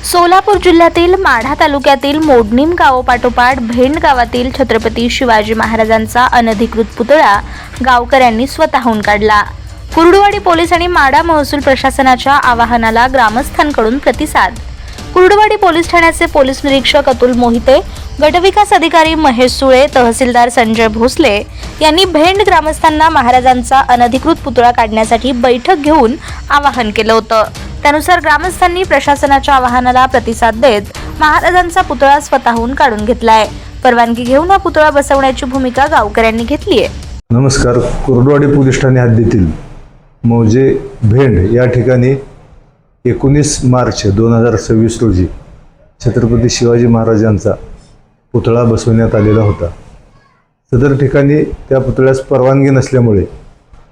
सोलापूर जिल्ह्यातील माढा तालुक्यातील मोडणीम गावापाठोपाठ भेंड गावातील छत्रपती शिवाजी महाराजांचा अनधिकृत पुतळा गावकऱ्यांनी स्वतःहून काढला। कुर्डुवाडी पोलीस आणि माढा महसूल प्रशासनाच्या आवाहनाला ग्रामस्थांकडून प्रतिसाद। कुर्डुवाडी पोलीस ठाण्याचे पोलीस निरीक्षक अतुल मोहिते, गटविकास अधिकारी महेश सुळे, तहसीलदार संजय भोसले यांनी भेंड ग्रामस्थांना महाराजांचा अनधिकृत पुतळा काढण्यासाठी बैठक घेऊन आवाहन केलं होतं। त्यानुसार ग्रामस्थांनी प्रशासनाच्या आवाहनाला प्रतिसाद देत महाराजांचा पुतळा स्वतःहून काढून घेतलाय। परवानगी घेऊन हा पुतळा बसवण्याची भूमिका गावकऱ्यांनी घेतली आहे। नमस्कार। कुर्डुवाडी पोलीस ठाणे हद्दीतील मौजे भेंड या ठिकाणी 19 मार्च 2026 रोजी छत्रपती शिवाजी महाराजांचा पुतळा बसवण्यात आलेला होता। सदर ठिकाणी त्या पुतळ्यास परवानगी नसल्यामुळे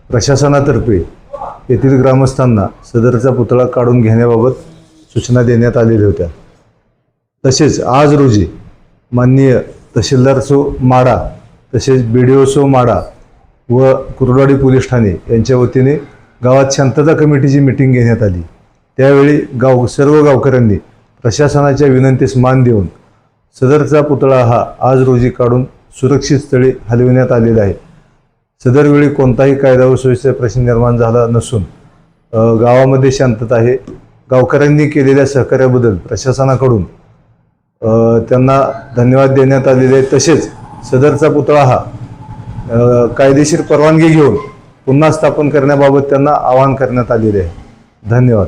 प्रशासनातर्फे येथील ग्रामस्थांना सदरचा पुतळा काढून घेण्याबाबत सूचना देण्यात आलेल्या होत्या। तसेच आज रोजी माननीय तहसीलदार सो माढा तसेच BDO सो माढा व कुर्डुवाडी पोलीस ठाणे यांच्या वतीने गावात शांतता कमिटीची मीटिंग घेण्यात आली। त्यावेळी सर्व गावकऱ्यांनी प्रशासनाच्या विनंतीस मान देऊन सदरचा पुतळा हा आज रोजी काढून सुरक्षित स्थळी हलविण्यात आलेला आहे। सदरवेळी कोणताही कायदा व सुव्यवस्थेचा प्रश्न निर्माण झाला नसून गावामध्ये शांतता आहे। गावकऱ्यांनी केलेल्या सहकार्याबद्दल प्रशासनाकडून त्यांना धन्यवाद देण्यात आलेले आहे। तसेच सदरचा पुतळा हा कायदेशीर परवानगी घेऊन पुन्हा स्थापन करण्याबाबत त्यांना आवाहन करण्यात आलेले आहे। धन्यवाद।